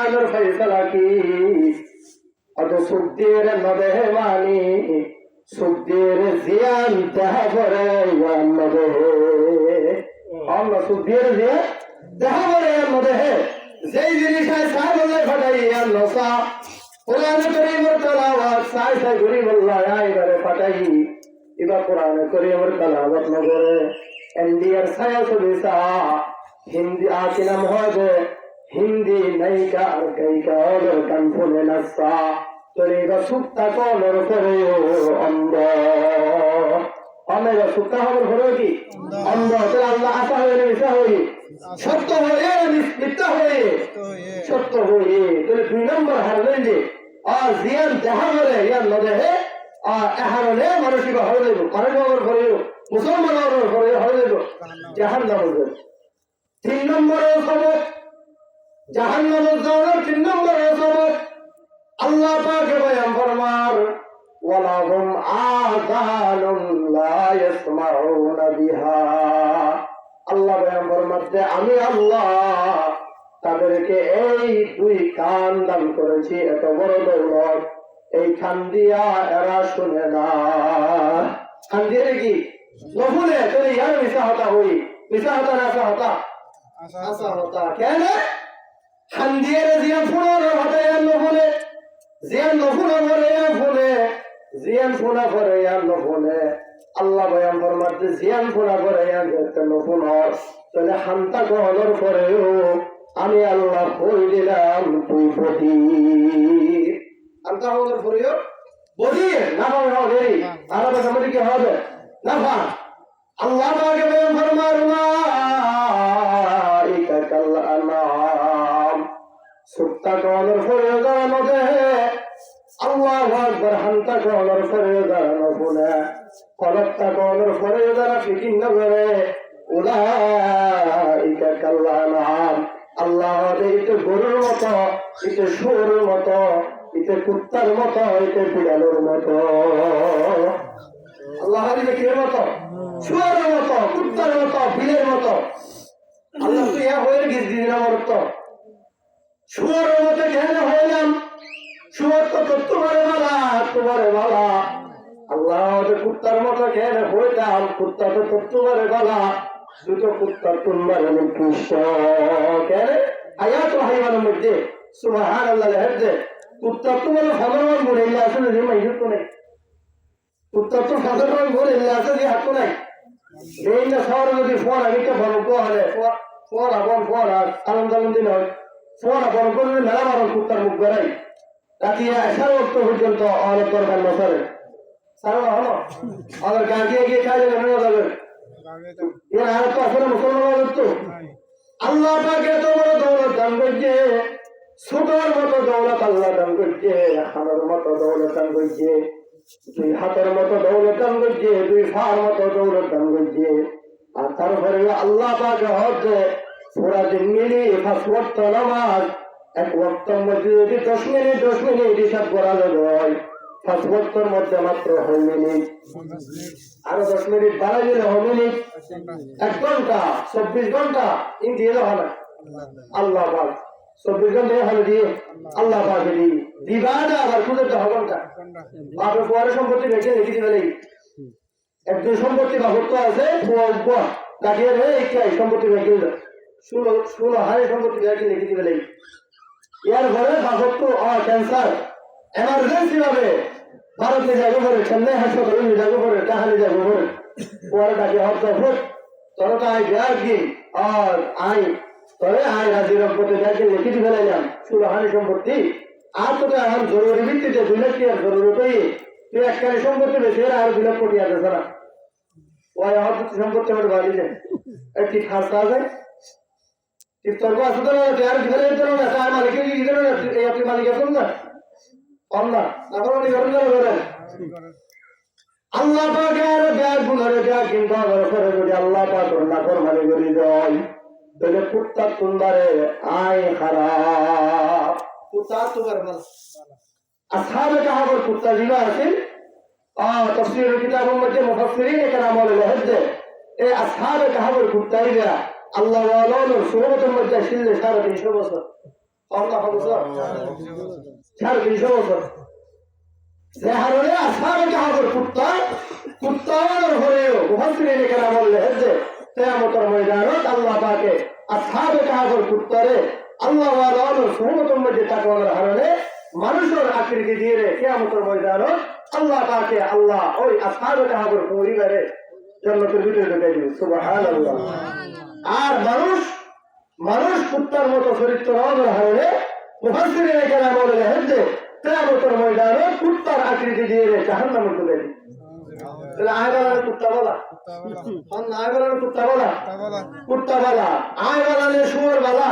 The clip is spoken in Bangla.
আলোর ফয়সালা কি অত সুখদের নদে মানি সুখদের জিয়ান দেহা করে নদে আমরা সুখদের জিয়ান দেহা করে নদে যেই জিনিসের সামনে ফাটাই নসা কোরআন করিমের তেলাওয়াত সাই সাই করি বল্লা আইবারে ফাটাই এবার কোরআন করিমের তেলাওয়াত নগরে এন্ডিয়ার ছায়া সুবিসা হিন্দি আকিনাম হবে হিন্দি নায়িকা আর গায়িকা ওদের গান শুনে নাচা তোরেগা সুক্তা কলর করে অন্ধ আমরা সুক্তা হবর করে কি অন্ধ তাহলে আল্লাহ আশা হয়ে মিশা হয়ে সত্য হয়ে মিথ্যা হয়ে সত্য হয়ে তাহলে 2 নম্বর হারলেন যে আর জিয়ান দেখা করে ইয়ার নদে এহারণে মানসিক হয়ে যাইব কারণ হবর করে মুসলমান হবর করে হয়ে যাইব জাহান্নাম হবে 3 নম্বরে সবক জাহান্নামের যাওয়ার 3 নম্বরে সবক আল্লাহ পাক বয়ান ফরমার ওয়ালাহুম আযানুন লা ইয়াসমাউনা বিহা আল্লাহ বয়ান ফরমাতে আমি আল্লাহ তাদেরকে এই 2 কান দান করেছি এত বড় দৌলত এই কান দিয়া এরা শুনে না কান দিয়ে কি নফুলে তোর ইয়ার মিশা হতা হই মিশা হতা না হতা আশা হতা কেন কান দিয়ে জিয়া ফুনার হতা ইয়ার নফুলে জিয়ান নফুনা করে ইয়ার ফুলে জিয়ান ফুনা করে ইয়ার নফুলে আল্লাহ বয়ান ফরমাতে জিয়ান ফুনা করে ইয়ার নফুনর তাহলে হান্তা গহলর করেও আমি আল্লাহ কই দিলাম তুই বদি হান্তা গহলর করেও বদি না হবে আর আমাদের কি হবে না আল্লাহ পাকে বয়ান ফরমার উলাইকা কাল আনাম সুক্তা গহলর করেও জানো দে আল্লাহু আকবার হান্তা গহলর করেও জানো ফুলে কলকটা গহলর করেও যারা ফিকির না করে উলাইকা কাল আনাম আল্লাহ এটা গরুর মতো এটা শুয়োরের মতো এটা কুত্তার মতো এটা বিড়ালের মতো আল্লাহ এটা কি মতো শুয়োরের মতো কুত্তার মতো বিড়ের মতো আল্লাহ তুই হয়ে গেছিস আমার তো শুয়োরের মতো কেন হইলাম শুয়োর তো তোমারে বালা আল্লাহ কুত্তার মতো কেন হইতাম কুত্তা তো তোমারে বালা দুটো কুত্তা তোমার নিকৃষ্ট কেন আয়াত হাইওয়ানের মধ্যে সুবহানাল্লাহ লেখে কুত্তা তোমার সাধারণ বলে আসলে যে মাইজুর তো নাই কুত্তা তো সাধারণ বলে আসলে হাত তো নাই এই না শহরে যদি ফোন আগে বড় কোহালে ফোন আবন ফোন আর আনন্দ দিন হয় ফোন বড় করে মেলা বড় কুত্তার মুখ বেড়াই রাতি আসার অর্থ পর্যন্ত অনেক দরকার নসারে সারা হলো আর গাঁজিয়ে গিয়ে খাই যাবে যাবে এর আর তো আসলে মুসলমান তো আল্লাহ পাকে তোমার দৌলত দান করছে সুগার মতো দৌলত আল্লাহ দান করছে হাতের মতো দৌলত দান করছে 2 হাতের মতো দৌলত দান করছে 2 ফার মতো দৌলত দান করছে আর তারপরে আল্লাহ পাকে হচ্ছে পুরা দিন মিলি 5 ওয়াক্ত নামাজ 1 ওয়াক্তের মধ্যে যদি 10 মিনিট হিসাব করা যায় 5 ওয়াক্তের মধ্যে মাত্র 6 মিনিট আরো 10 মিনিট বাড়াই দিলে 6 মিনিট 1 ঘন্টা 24 ঘন্টা ইন দিয়ে হবে আল্লাহ পাক 24 ঘন্টা হলে দিয়ে আল্লাহ পাক দিবানা আবার খুঁজে তো হবে না আপনার পরে সম্পত্তি রেখে লিখে দিবে একজন সম্পত্তি বাহত্ব আছে কাটিয়ে রে এই সম্পত্তি রেখে দিল 16 হাজার সম্পত্তি রেখে লিখে দিবে ইয়ার ঘরে বাহত্ব ক্যান্সার এমার্জেন্সি ভাবে ভারত নিয়ে যাবো করে চেন্নাই হাসপাতালে নিয়ে যাবো করে তাহলে যাবো করে পরে তাকে হত্যা হোক তোর তো আই ব্যাগ দিন আর আই তবে আই রাজির সম্পত্তি ব্যাগে লিখে দিয়ে ফেলাইলাম 16 হাজার সম্পত্তি আর তোকে এখন জরুরি ভিত্তিতে 2 লাখ টাকার জরুরি তুই একখানি সম্পত্তি বেশি আর 2 লাখ কোটি আছে সারা ওই হয়তো সম্পত্তি আমার বাড়ি যায় একটি খাস আছে ঠিক তোর আছে তো আর ফেলে দিতে না তার মালিকের কি দিতে না এই আপনি মালিক আছেন না আল্লাহ নাফরমানি করেন না করেন আল্লাহ পাকের ব্যাগ গুনারে ব্যাগ কিন্তু করে যদি আল্লাহ পাক নাফরমানি করে দেয় তাহলে কুত্তা তুন্দারে আয় খারাপ কুত্তা তোমার ভালো আসহাবে কাহাবের কুত্তা জিবা আছে তাফসীর কিতাবের মধ্যে মুফাসসিরিন কেরাম বলেছে এই আসহাবে কাহাবের কুত্তাইরা আল্লাহ ওয়ালার সুন্নতের মধ্যে ছিল 350 বছর Allah বছর 350 বছর যে হারণে আসহাবে কাহাবের কুত্তার হয়েও মুফাসসিরিনে কেরাম বললেন যে কিয়ামতের ময়দানত আল্লাহ পাকে আসহাবে কাহাবের কুত্তারে আল্লাহ ওয়ালার সুন্নতের মধ্যে তাকওয়ার হারণে মানুষের আকৃতি দিয়ে কিয়ামতের ময়দানত আল্লাহ পাকে আল্লাহ ওই আসহাবে কাহাবের পরিবারে জান্নাতের ভিতরে ঢুকাই দিবেন সুবহানাল্লাহ। আর মানুষ কুত্তার মতো চরিত্র হওয়ার হারণে মুফাসসিরিনে কেরাম বললেন যে কিয়ামতের ময়দানে কুত্তার আকৃতি দিয়ে জাহান্নামে ঢুকাই দিবেন। তাহলে আয়বালানে কুত্তা বলা আয়বালানে কুত্তা বলা আয়বালানে শুয়োর বলা